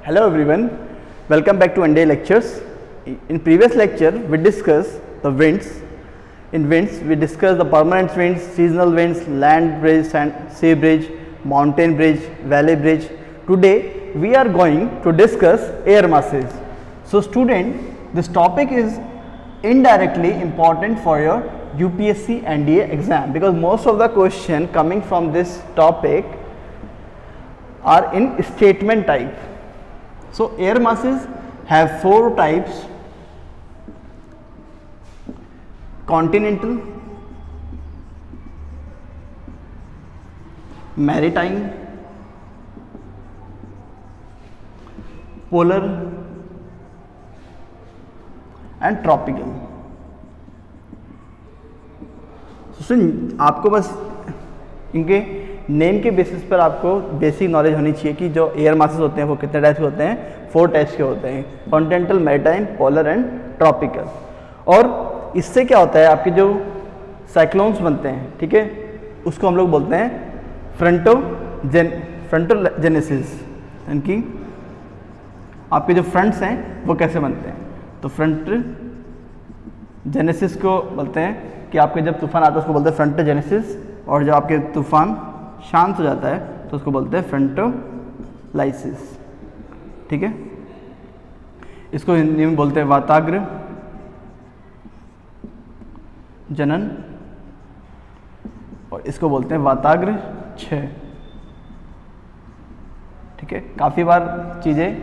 Hello everyone, welcome back to NDA lectures. In previous lecture we discussed the winds. In winds we discussed the permanent winds, seasonal winds, land bridge and sea bridge, mountain bridge, valley bridge. Today we are going to discuss air masses. So student, this topic is indirectly important for your UPSC NDA exam because most of the question coming from this topic are in statement type. So air masses have four types: continental, maritime, polar and tropical. So आपको बस इनके name के basis पर आपको basic knowledge होनी चाहिए कि जो एयर मासेस होते हैं वो कितने टाइप्स के होते हैं। 4 टाइप्स के होते हैं: continental, maritime, polar and tropical. और इससे क्या होता है, आपके जो साइक्लोन्स बनते हैं, ठीक है, उसको हम लोग बोलते हैं फ्रंटोजेनेसिस, यानी कि आपके जो फ्रंट्स हैं वो कैसे बनते हैं। तो फ्रंट जेनेसिस को बोलते हैं कि आपके जब तूफान आता है उसको बोलते हैं फ्रंटोजेनेसिस, और जब आपके तूफान शांत हो जाता है तो उसको बोलते हैं फ्रंटोलाइसिस। ठीक है, इसको हिंदी में बोलते हैं वाताग्र जनन, और इसको बोलते हैं वाताग्र क्षय। ठीक है, काफ़ी बार चीज़ें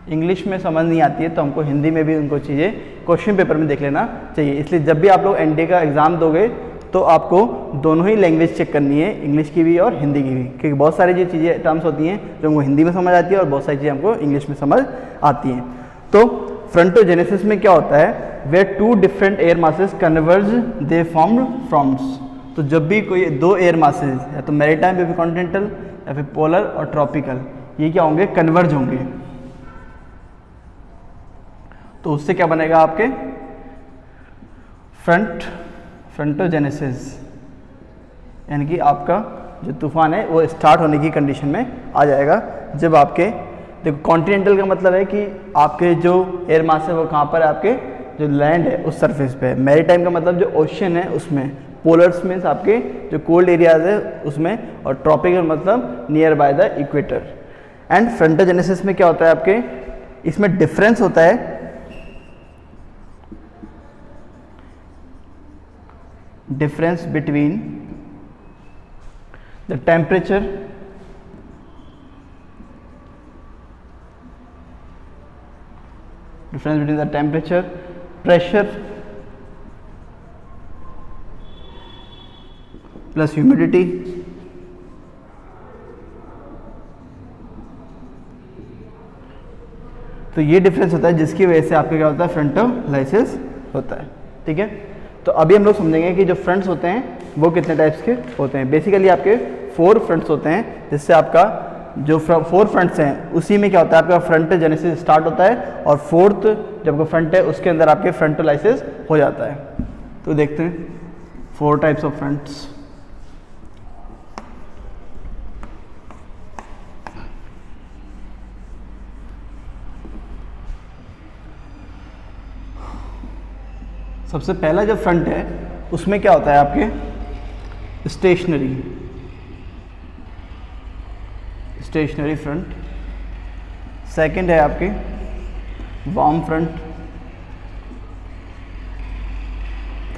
इंग्लिश में समझ नहीं आती है तो हमको हिंदी में भी उनको चीज़ें क्वेश्चन पेपर में देख लेना चाहिए। इसलिए जब भी आप लोग एनडीए का एग्ज़ाम दोगे तो आपको दोनों ही लैंग्वेज चेक करनी है, इंग्लिश की भी और हिंदी की भी, क्योंकि बहुत सारी जो चीज़ें टर्म्स होती हैं जो हमको हिंदी में समझ आती है और बहुत सारी चीज़ें हमको इंग्लिश में समझ आती हैं। तो फ्रंटोजेनेसिस में क्या होता है, where 2 different air masses converge they formed fronts. तो जब भी कोई 2 एयर मासेस या तो मैरीटाइम या फिर कॉन्टिनेंटल या फिर पोलर और ट्रॉपिकल, ये क्या होंगे, कन्वर्ज होंगे, तो उससे क्या बनेगा आपके फ्रंटोजेनेसिस, यानी कि आपका जो तूफान है वो स्टार्ट होने की कंडीशन में आ जाएगा। जब आपके देखो, कॉन्टिनेंटल का मतलब है कि आपके जो एयर मास है वो कहाँ पर है, आपके जो लैंड है उस सरफेस पे है। मैरीटाइम का मतलब जो ओशन है उसमें, पोलर्स मीन्स आपके जो कोल्ड एरियाज है उसमें, और ट्रॉपिकल मतलब near by the equator. And frontogenesis में क्या होता है आपके, इसमें डिफरेंस होता है difference between the temperature pressure plus humidity तो ये डिफरेंस होता है जिसकी वजह से आपका क्या होता है, फ्रंटोलाइसिस होता है। ठीक है, तो अभी हम लोग समझेंगे कि जो फ्रंट्स होते हैं वो कितने टाइप्स के होते हैं। बेसिकली आपके 4 फ्रंट्स होते हैं, जिससे आपका जो 4 फ्रंट्स हैं उसी में क्या होता है, आपका फ्रंटोजेनेसिस स्टार्ट होता है, और 4th जब का फ्रंट है उसके अंदर आपके फ्रंटोलाइसिस हो जाता है। तो देखते हैं 4 टाइप्स ऑफ फ्रंट्स। सबसे पहला जो फ्रंट है उसमें क्या होता है आपके स्टेशनरी फ्रंट। सेकंड है आपके वार्म फ्रंट।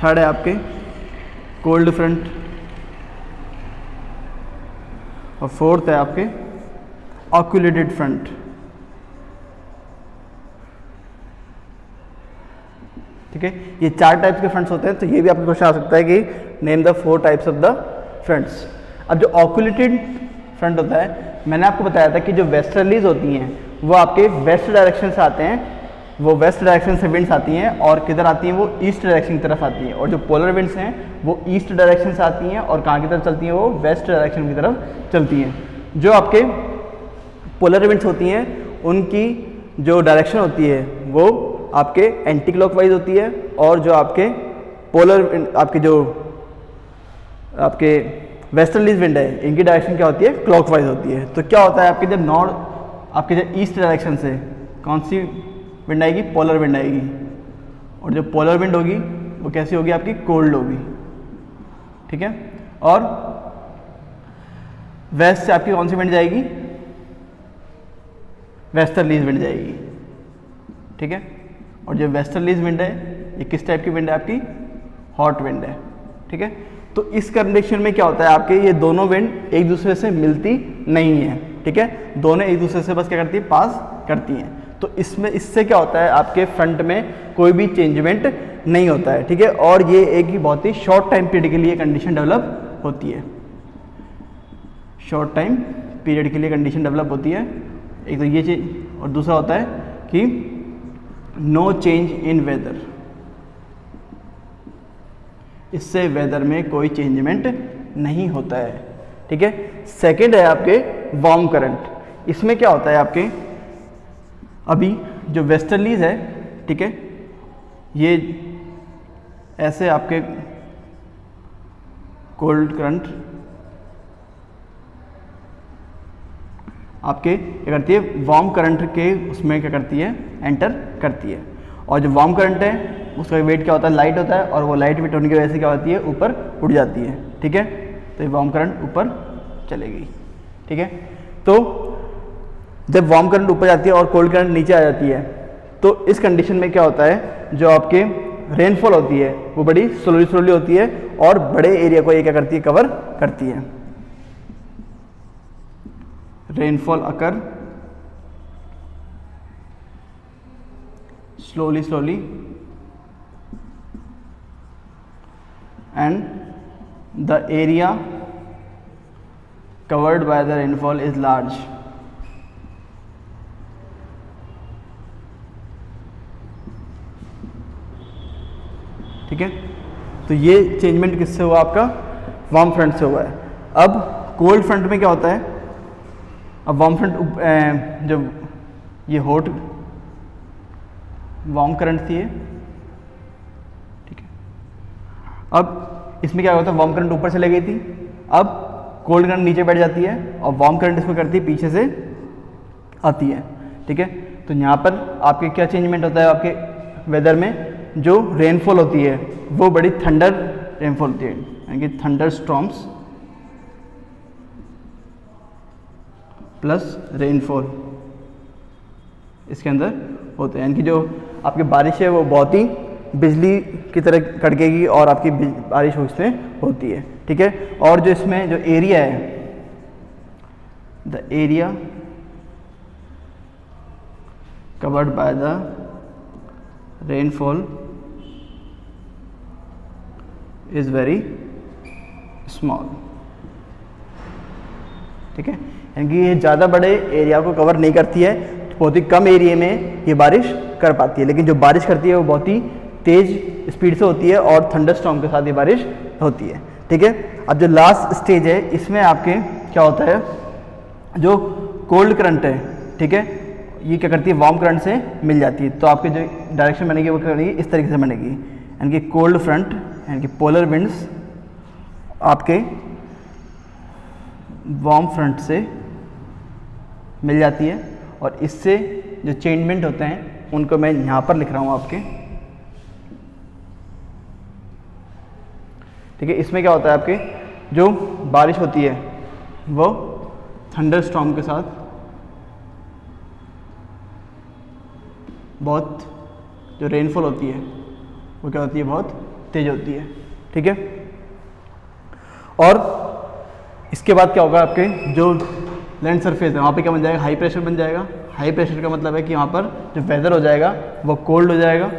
थर्ड है आपके कोल्ड फ्रंट, और फोर्थ है आपके ऑक्यूलेटेड फ्रंट। ठीक है, ये 4 टाइप्स के फ्रंट्स होते हैं। तो ये भी आपको क्वेश्चन आ सकता है कि name the 4 types of the fronts. अब जो ऑक्यूलेटेड फ्रंट होता है, मैंने आपको बताया था कि जो वेस्टर्लीज होती हैं वो आपके वेस्ट डायरेक्शन से आते हैं, वो वेस्ट डायरेक्शन से विंड्स आती हैं, और किधर आती हैं, वो ईस्ट डायरेक्शन की तरफ आती हैं। और जो पोलर विंड्स हैं वो ईस्ट डायरेक्शन से आती हैं, और कहाँ की तरफ चलती हैं, वो वेस्ट डायरेक्शन की तरफ चलती हैं। जो आपके पोलर विंड्स होती हैं उनकी जो डायरेक्शन होती है वो आपके एंटी क्लॉकवाइज होती है, और जो आपके पोलर आपके जो वेस्टर्नलीज विंड है इनकी डायरेक्शन क्या होती है, क्लॉकवाइज होती है। तो क्या होता है आपके जब आपके जो ईस्ट डायरेक्शन से कौन सी विंड आएगी, पोलर विंड आएगी, और जो पोलर विंड होगी वो कैसी होगी, आपकी कोल्ड होगी, ठीक है। और वेस्ट से आपकी कौन सी विंड जाएगी, वेस्टर्लीज विंड जाएगी, ठीक है। और जो वेस्टर्लीज विंड है ये किस टाइप की विंड है, आपकी हॉट विंड है, ठीक है। तो इस कंडीशन में क्या होता है, आपके ये दोनों विंड एक दूसरे से मिलती नहीं है, ठीक है, दोनों एक दूसरे से बस क्या करती है, पास करती हैं। तो इससे क्या होता है, आपके फ्रंट में कोई भी चेंजमेंट नहीं होता है, ठीक है। और ये एक ही बहुत ही शॉर्ट टाइम पीरियड के लिए कंडीशन डेवलप होती है, शॉर्ट टाइम पीरियड के लिए कंडीशन डेवलप होती है, एक तो ये चीज। और दूसरा होता है कि नो चेंज इन वेदर, इससे वेदर में कोई चेंजमेंट नहीं होता है, ठीक है। सेकंड है आपके वार्म करंट। इसमें क्या होता है, आपके अभी जो वेस्टर्लीज है, ठीक है, ये ऐसे आपके कोल्ड करंट आपके क्या करती है, वार्म करंट के उसमें क्या करती है, एंटर करती है। और जो वार्म करंट है उसका वेट क्या होता है, लाइट होता है, और वो लाइट वेट होने की वजह से क्या होती है, ऊपर उड़ जाती है, ठीक है। तो ये वार्म करंट ऊपर चलेगी, ठीक है। तो जब वार्म करंट ऊपर जाती है और कोल्ड करंट नीचे आ जाती है, तो इस कंडीशन में क्या होता है, जो आपके रेनफॉल होती है वो बड़ी स्लोली होती है और बड़े एरिया को ये क्या करती है, कवर करती है। Rainfall occur slowly and the area covered by the rainfall is large, ठीक है। तो ये चेंजमेंट किससे हुआ, आपका वार्म फ्रंट से हुआ है। अब कोल्ड फ्रंट में क्या होता है, अब वार्म फ्रंट जब ये हॉट वार्म करंट थी, ठीक है। अब इसमें क्या होता है, वार्म करंट ऊपर चले गई थी, अब कोल्ड करंट नीचे बैठ जाती है और वार्म करंट इसको करती है, पीछे से आती है, ठीक है। तो यहाँ पर आपके क्या चेंजमेंट होता है, आपके वेदर में जो रेनफॉल होती है वो बड़ी थंडर रेनफॉल होती है, यानी कि थंडर स्टॉर्म्स प्लस रेनफॉल इसके अंदर होते हैं, यानी कि जो आपकी बारिश है वो बहुत ही बिजली की तरह कड़केगी और आपकी बारिश उसमें होती है, ठीक है। और जो इसमें जो एरिया है, the area covered by the rainfall is very small, ठीक है, यानी कि ये ज़्यादा बड़े एरिया को कवर नहीं करती है, बहुत ही कम एरिया में ये बारिश कर पाती है, लेकिन जो बारिश करती है वो बहुत ही तेज स्पीड से होती है और थंडरस्टॉर्म के साथ ये बारिश होती है, ठीक है। अब जो लास्ट स्टेज है इसमें आपके क्या होता है, जो कोल्ड करंट है, ठीक है, ये क्या करती है, वार्म करंट से मिल जाती है, तो आपके जो डायरेक्शन बनेगी वो क्या बनेगी, इस तरीके से बनेगी, यानी कि कोल्ड फ्रंट यानी कि पोलर विंड्स आपके वार्म फ्रंट से मिल जाती है, और इससे जो चेंजमेंट होते हैं उनको मैं यहाँ पर लिख रहा हूँ आपके, ठीक है। इसमें क्या होता है, आपके जो बारिश होती है वो थंडर स्टॉर्म के साथ बहुत, जो रेनफॉल होती है वो क्या होती है, बहुत तेज होती है, ठीक है। और इसके बाद क्या होगा, आपके जो लैंड सरफेस है वहाँ पे क्या बन जाएगा, हाई प्रेशर बन जाएगा। हाई प्रेशर का मतलब है कि यहाँ पर जो वेदर हो जाएगा वो कोल्ड हो जाएगा,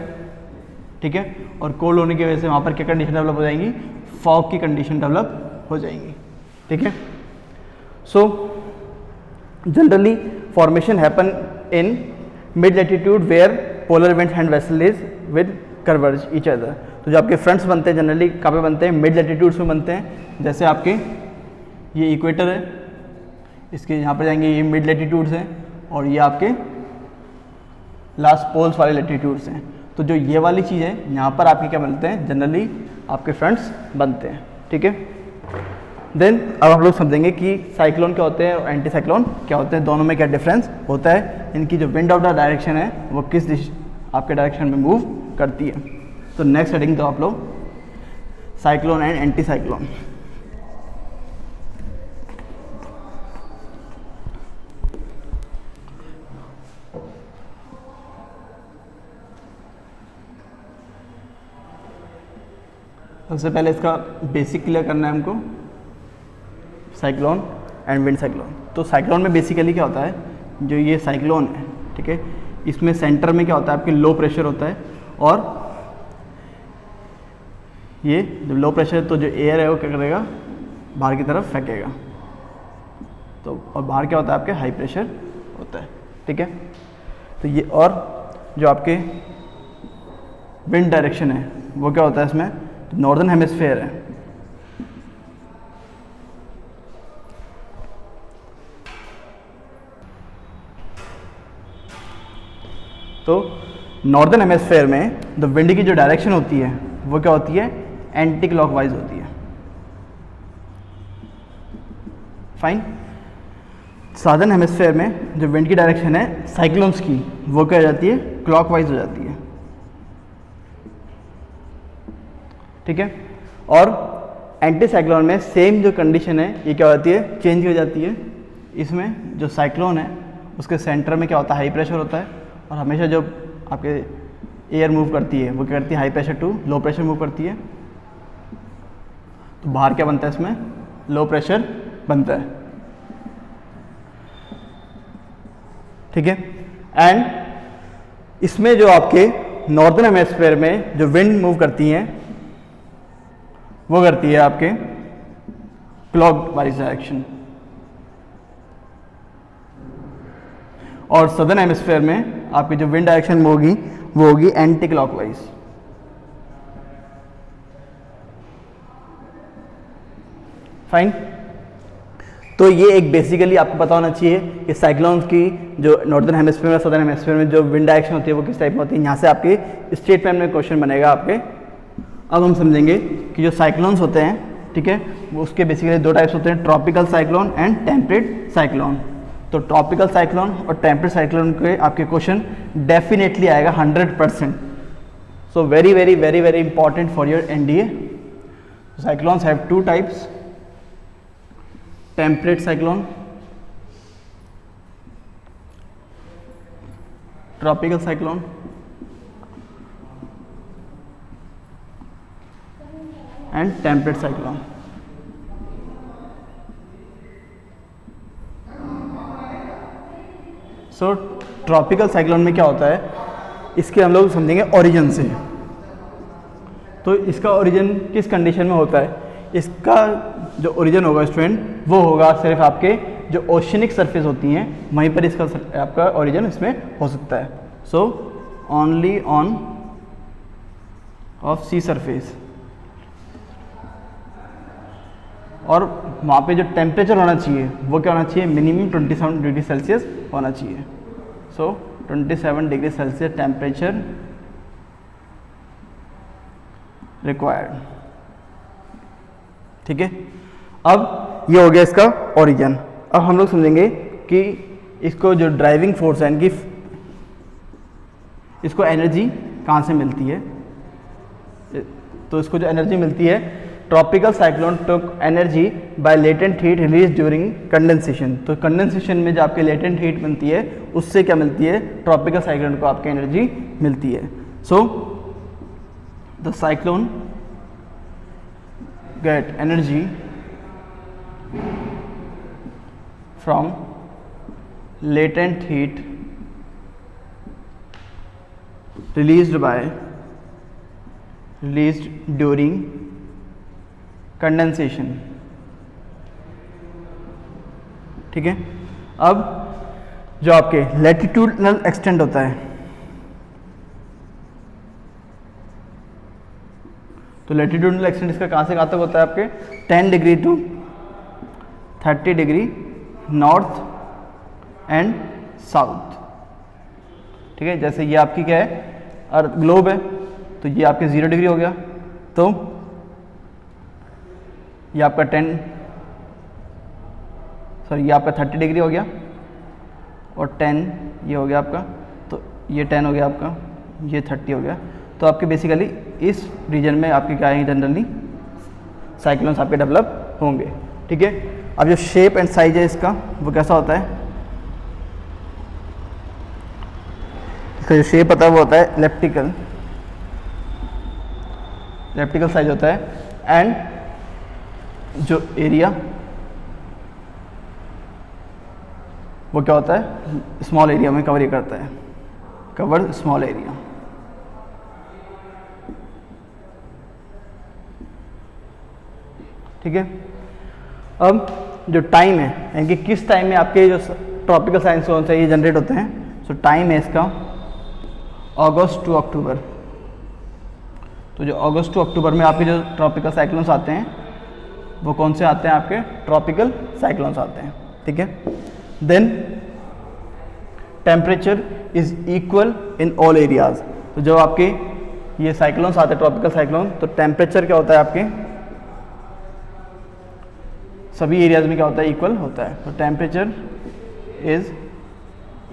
ठीक है, और कोल्ड होने की वजह से वहाँ पर क्या कंडीशन डेवलप हो जाएंगी, फॉग की कंडीशन डेवलप हो जाएंगी, ठीक है। So generally formation happen in mid latitude where polar winds and westerlies with converge each other. तो जो आपके फ्रंट्स बनते हैं जनरली कहाँ पे बनते हैं, मिड लैटिट्यूड्स में बनते हैं, जैसे आपके ये इक्वेटर है, इसके यहाँ पर जाएंगे ये मिड लैटिट्यूड्स हैं, और ये आपके लास्ट पोल्स वाले लैटिट्यूड्स हैं। तो जो ये वाली चीज़ है यहाँ पर आपके क्या बनते हैं, जनरली आपके फ्रंट्स बनते हैं, ठीक है। देन अब हम लोग समझेंगे कि साइक्लोन क्या होते हैं और एंटी साइक्लोन क्या होते हैं, दोनों में क्या डिफरेंस होता है, इनकी जो विंड ऑफ द डायरेक्शन है वो किस आपके डायरेक्शन में मूव करती है। तो नेक्स्ट हेडिंग तो आप लोग साइक्लोन एंड एंटी साइक्लोन। सबसे पहले इसका बेसिक क्लियर करना है हमको, साइक्लोन एंड विंड साइक्लोन। तो साइक्लोन में बेसिकली क्या होता है, जो ये साइक्लोन है, ठीक है, इसमें सेंटर में क्या होता है, आपके लो प्रेशर होता है, और ये जो लो प्रेशर, तो जो एयर है वो क्या करेगा, बाहर की तरफ फेंकेगा। तो और बाहर क्या होता है, आपके हाई प्रेशर होता है, ठीक है। तो ये, और जो आपके विंड डायरेक्शन है वो क्या होता है, इसमें नॉर्दर्न हेमिस्फीयर है, तो नॉर्दर्न हेमिस्फीयर में द विंड की जो डायरेक्शन होती है वो क्या होती है, एंटी क्लॉकवाइज होती है। फाइन। सादर्न हेमिस्फीयर में जो विंड की डायरेक्शन है साइक्लोन्स की, वो क्या हो जाती है, क्लॉकवाइज हो जाती है, ठीक है। और एंटी साइक्लोन में सेम जो कंडीशन है, ये क्या होती है, चेंज हो जाती है। इसमें जो साइक्लोन है उसके सेंटर में क्या होता है, हाई प्रेशर होता है, और हमेशा जो आपके एयर मूव करती है वो क्या करती है, high pressure to low pressure move करती है। तो बाहर क्या बनता है, इसमें लो प्रेशर बनता है, ठीक है। एंड इसमें जो आपके नॉर्दर्न हेमिस्फीयर में जो विंड मूव करती हैं वो करती है आपके क्लॉकवाइज डायरेक्शन, और सदर्न हेमिस्फीयर में आपकी जो विंड डायरेक्शन होगी वो होगी एंटी क्लॉकवाइज। फाइन। तो ये एक बेसिकली आपको पता होना चाहिए कि साइक्लोन्स की जो नॉर्दर्न हेमिस्फीयर में, सदर्न हेमिस्फीयर में जो विंड डायरेक्शन होती है वो किस टाइप में होती है। यहाँ से आपके स्टेटमेंट में क्वेश्चन बनेगा आपके। अब हम समझेंगे कि जो साइक्लोन्स होते हैं, ठीक है, वो उसके बेसिकली दो टाइप्स होते हैं, tropical cyclone and temperate cyclone. तो ट्रॉपिकल साइक्लोन और टेम्परेट साइक्लोन के आपके क्वेश्चन डेफिनेटली आएगा 100%। So very very very very important for your NDA. Cyclones have two types, temperate cyclone, tropical cyclone. And temperate cyclone. So tropical cyclone में क्या होता है, इसके हम लोग समझेंगे ओरिजिन से। तो इसका ओरिजिन किस कंडीशन में होता है, इसका जो ओरिजिन होगा स्टूडेंट वो होगा सिर्फ आपके जो ओशनिक सरफेस होती हैं वहीं पर इसका आपका ओरिजिन इसमें हो सकता है। So only on of sea surface, और वहाँ पे जो टेम्परेचर होना चाहिए वो क्या होना चाहिए, मिनिमम 27 डिग्री सेल्सियस होना चाहिए। सो 27 डिग्री सेल्सियस टेम्परेचर रिक्वायर्ड, ठीक है। अब ये हो गया इसका ओरिजिन। अब हम लोग समझेंगे कि इसको जो ड्राइविंग फोर्स है, इनकी इसको एनर्जी कहाँ से मिलती है। तो इसको जो एनर्जी मिलती है, tropical cyclone took energy by latent heat release during condensation. तो कंडेंसेशन में जो आपके लेटेंट हीट बनती है उससे क्या मिलती है, ट्रॉपिकल साइक्लोन को आपकी एनर्जी मिलती है। So the cyclone get energy from latent heat released during condensation, ठीक है। अब जो आपके लैटिट्यूडनल एक्सटेंट होता है, तो लैटिट्यूडनल एक्सटेंट इसका कहाँ से कहाँ तक होता है, आपके 10 degree to 30 degree north and south, ठीक है। जैसे ये आपकी क्या है, अर्थ ग्लोब है, तो ये आपके 0 डिग्री हो गया, तो ये आपका 10 सॉरी ये आपका 30 डिग्री हो गया और 10 ये हो गया आपका, तो ये 10 हो गया आपका, ये 30 हो गया। तो आपके बेसिकली इस रीजन में आपके क्या है जनरली साइक्लोन्स आपके डेवलप होंगे, ठीक है। अब जो शेप एंड साइज है इसका वो कैसा होता है, इसका जो शेप होता है वो होता है इलिप्टिकल साइज होता है, एंड जो एरिया वो क्या होता है, स्मॉल एरिया में कवर करता है, कवर स्मॉल एरिया। ठीक है। अब जो टाइम है यानी कि किस टाइम में आपके जो ट्रॉपिकल साइक्लोन्स है ये जनरेट होते हैं, सो टाइम है इसका अगस्त टू अक्टूबर। तो जो अगस्त टू अक्टूबर में आपके जो ट्रॉपिकल साइक्लोन्स आते हैं वो कौन से आते हैं, आपके ट्रॉपिकल साइक्लोन्स आते हैं, ठीक है। Then temperature is equal in all areas. तो जब आपके ये साइक्लोन्स आते हैं ट्रॉपिकल साइक्लोन, तो टेम्परेचर क्या होता है आपके सभी एरियाज में क्या होता है, इक्वल होता है। तो temperature is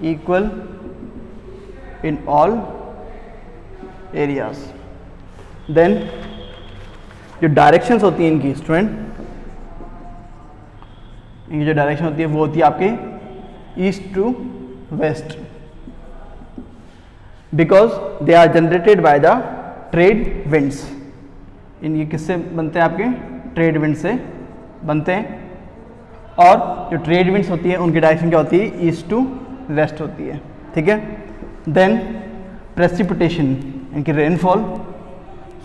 equal in all areas. Then जो डायरेक्शंस होती हैं इनकी स्टूडेंट, इनकी जो डायरेक्शन होती है वो होती है आपके east to west, because they are generated by the trade winds. इनकी किससे बनते हैं, आपके ट्रेड विंड से बनते हैं, और जो ट्रेड विंड्स होती है उनकी डायरेक्शन क्या होती है, ईस्ट टू वेस्ट होती है, ठीक है। देन प्रेसिपिटेशन इनकी रेनफॉल,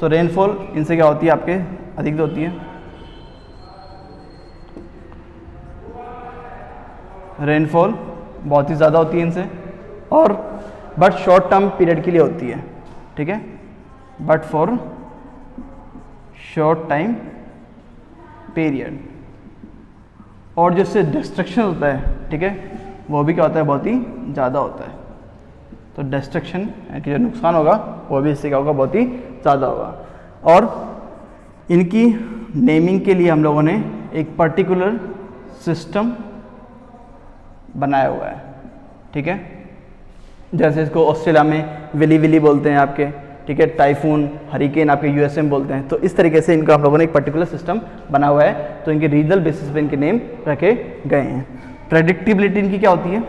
सो रेनफॉल इनसे क्या होती है, आपके अधिक होती है, रेनफॉल बहुत ही ज़्यादा होती है इनसे, और बट शॉर्ट टर्म पीरियड के लिए होती है, ठीक है, but for short time period. और जिससे डिस्ट्रक्शन होता है, ठीक है, वो भी क्या होता है, बहुत ही ज़्यादा होता है। तो डिस्ट्रक्शन यानी कि जो नुकसान होगा वो भी इससे क्या होगा, बहुत ही ज़्यादा होगा। और इनकी नेमिंग के लिए हम लोगों ने एक पर्टिकुलर सिस्टम बनाया हुआ है, ठीक है। जैसे इसको ऑस्ट्रेलिया में विली विली बोलते हैं आपके, ठीक है, टाइफून हरिकेन आपके यूएसए में बोलते हैं। तो इस तरीके से इनका हम लोगों ने एक पर्टिकुलर सिस्टम बना हुआ है, तो इनके रीजनल बेसिस पे इनके नेम रखे गए हैं। प्रेडिक्टिबिलिटी इनकी क्या होती है,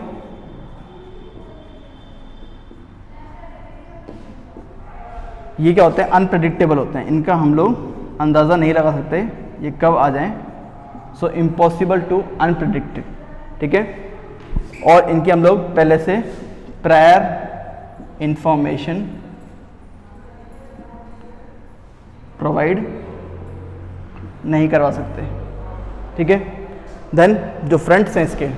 ये क्या होते हैं, अनप्रेडिक्टेबल होते हैं, इनका हम लोग अंदाज़ा नहीं लगा सकते ये कब आ जाएं, सो इम्पॉसिबल टू अनप्रेडिक्टेड, ठीक है। और इनकी हम लोग पहले से प्रायर इंफॉर्मेशन प्रोवाइड नहीं करवा सकते, ठीक है। देन जो फ्रंट्स हैं इसके,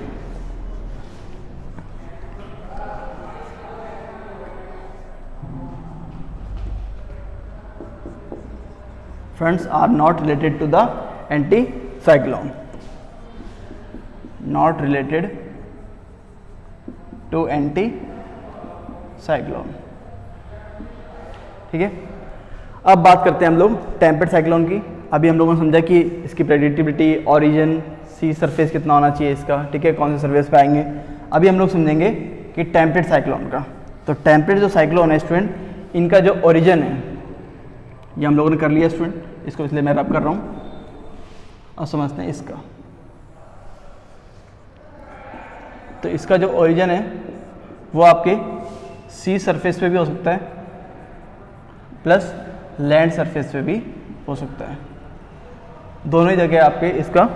fronts are not related to the anti cyclone, not related to anti cyclone, ठीक है। अब बात करते हैं हम लोग टेम्परेट साइक्लोन की। अभी हम लोगों ने समझा कि इसकी प्रेडिक्टिबिलिटी, ओरिजिन, सी सरफेस कितना होना चाहिए इसका, ठीक है, कौन से सरफेस पे आएंगे। अभी हम लोग समझेंगे कि टेम्परेट साइक्लोन का। तो टेम्परेट जो साइक्लोन है स्टूडेंट, इनका जो ओरिजिन है ये हम लोगों ने कर लिया स्टूडेंट, इसको इसलिए मैं रब कर रहा हूँ। अब समझते हैं इसका। तो इसका जो ओरिजिन है वो आपके सी सरफेस पे भी हो सकता है प्लस लैंड सरफेस पे भी हो सकता है, दोनों ही जगह आपके इसका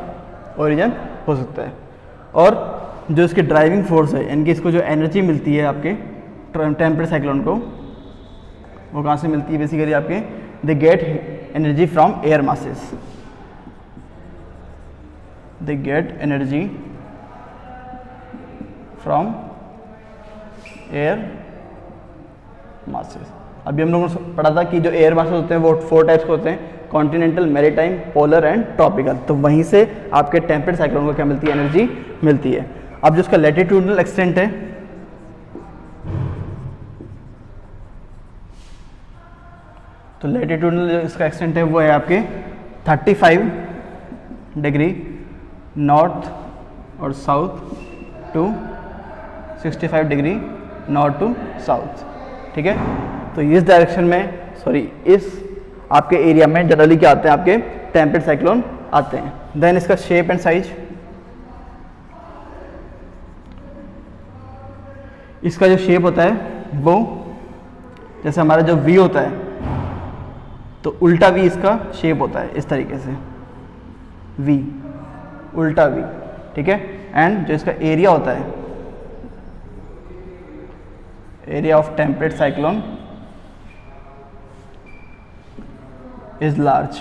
ओरिजिन हो सकता है। और जो इसकी ड्राइविंग फोर्स है यानी कि इसको जो एनर्जी मिलती है आपके टेम्परेट साइक्लोन को, वो कहाँ से मिलती है, बेसिकली आपके they get energy from air masses, they get energy from air masses. अभी हम लोगों ने पढ़ा था कि जो एयर मासेस होते हैं वो 4 टाइप्स के होते हैं, continental, maritime, polar and tropical. तो वहीं से आपके टेम्परेट साइक्लोन को क्या मिलती है, एनर्जी मिलती है। अब जो इसका लैटिट्यूडनल एक्सटेंट है, तो लैटिट्यूडनल जो इसका एक्सटेंट है वो है आपके 35 डिग्री नॉर्थ और south to 65 degree north to south, ठीक है। तो इस डायरेक्शन में, सॉरी इस आपके एरिया में जनरली क्या आते हैं, आपके टेम्परेट साइक्लोन आते हैं। देन इसका शेप एंड साइज, इसका जो शेप होता है वो जैसे हमारा जो वी होता है तो उल्टा वी इसका शेप होता है, इस तरीके से वी, उल्टा वी, ठीक है। एंड जो इसका एरिया होता है, area of temperate cyclone is large,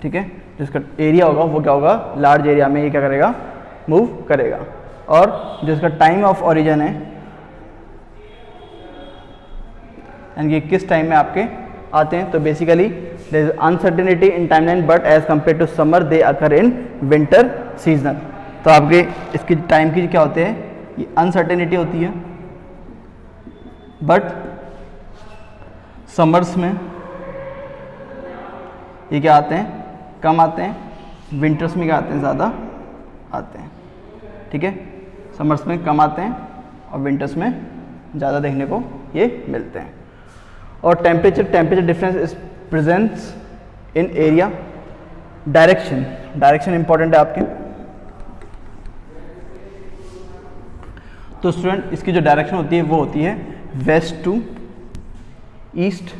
ठीक है। जिसका एरिया होगा वो क्या होगा, लार्ज एरिया में ये क्या करेगा, मूव करेगा। और जो इसका टाइम ऑफ ओरिजिन है एंड ये किस टाइम में आपके आते हैं, तो basically there is uncertainty in timeline but as compare to summer they occur in winter season. तो आपके इसकी टाइम की क्या होते हैं, ये अनसर्टेनिटी होती है, बट समर्स में ये क्या आते हैं, कम आते हैं। विंटर्स में क्या आते हैं, ज़्यादा आते हैं, ठीक है। समर्स में कम आते हैं और विंटर्स में ज़्यादा देखने को ये मिलते हैं। और temperature difference is presents in area. Direction important है आपके। तो स्टूडेंट इसकी जो डायरेक्शन होती है वो होती है वेस्ट टू ईस्ट,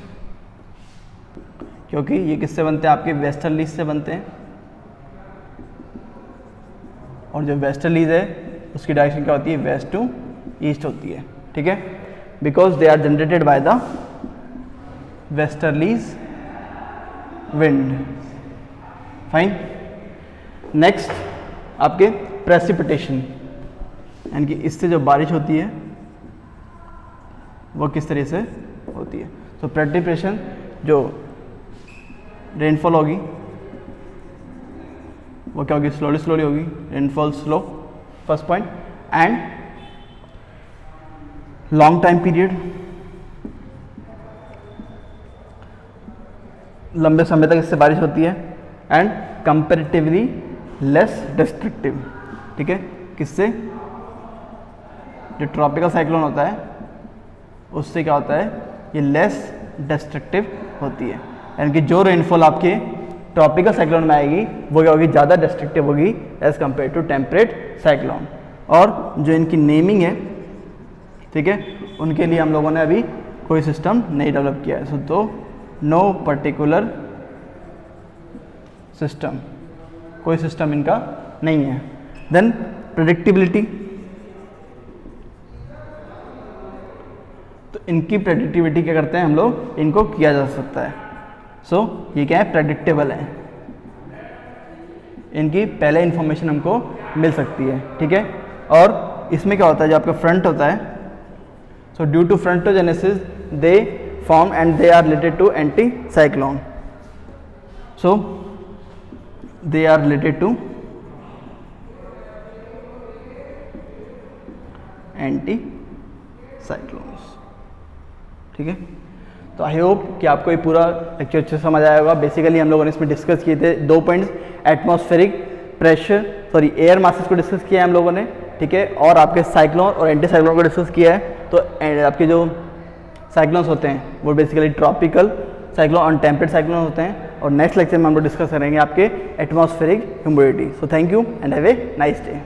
क्योंकि ये किससे बनते हैं, आपके वेस्टर्लीज से बनते हैं। और जो वेस्टर्लीज है उसकी डायरेक्शन क्या होती है, वेस्ट टू ईस्ट होती है, ठीक है। Because they are generated by the westerlies wind. Fine. Next आपके प्रेसिपिटेशन, यानी कि इससे जो बारिश होती है वो किस तरह से होती है। तो प्रेसिपिटेशन जो रेनफॉल होगी वो क्या होगी, स्लोली होगी, rainfall slow, first point. And long time period, लंबे समय तक इससे बारिश होती है। एंड कंपेरेटिवली लेस डिस्ट्रक्टिव, ठीक है। किससे, जो ट्रॉपिकल साइक्लोन होता है उससे क्या होता है, ये लेस डिस्ट्रक्टिव होती है। यानी कि जो रेनफॉल आपके ट्रॉपिकल साइक्लोन में आएगी वो क्या होगी, ज़्यादा डिस्ट्रक्टिव होगी as compare to temperate cyclone. और जो इनकी नेमिंग है, ठीक है, उनके लिए हम लोगों ने अभी कोई सिस्टम नहीं डेवलप किया है। तो नो पर्टिकुलर सिस्टम, कोई सिस्टम इनका नहीं है। देन प्रेडिक्टिबिलिटी, तो इनकी प्रेडिक्टिबिलिटी क्या करते हैं हम लोग, इनको किया जा सकता है। सो ये क्या है, प्रेडिक्टेबल है, इनकी पहले इंफॉर्मेशन हमको मिल सकती है, ठीक है। और इसमें क्या होता है, जो आपका फ्रंट होता है, so due to frontogenesis they form and they are related to anti cyclone. So they are related to anti cyclones, ठीक है। तो आई होप कि आपको ये पूरा लेक्चर अच्छे से समझ आया होगा। बेसिकली हम लोगों ने इसमें डिस्कस किए थे 2 points, atmospheric pressure, sorry air masses को डिस्कस किया है हम लोगों ने, ठीक है। और आपके साइक्लोन और एंटी साइक्लोन को डिस्कस किया है। तो आपके जो साइक्लोन्स होते हैं वो बेसिकली ट्रॉपिकल साइक्लोन और टेम्परेट साइक्लोन होते हैं। और नेक्स्ट लेक्चर में हम लोग डिस्कस करेंगे आपके atmospheric humidity. So thank you and have a nice day.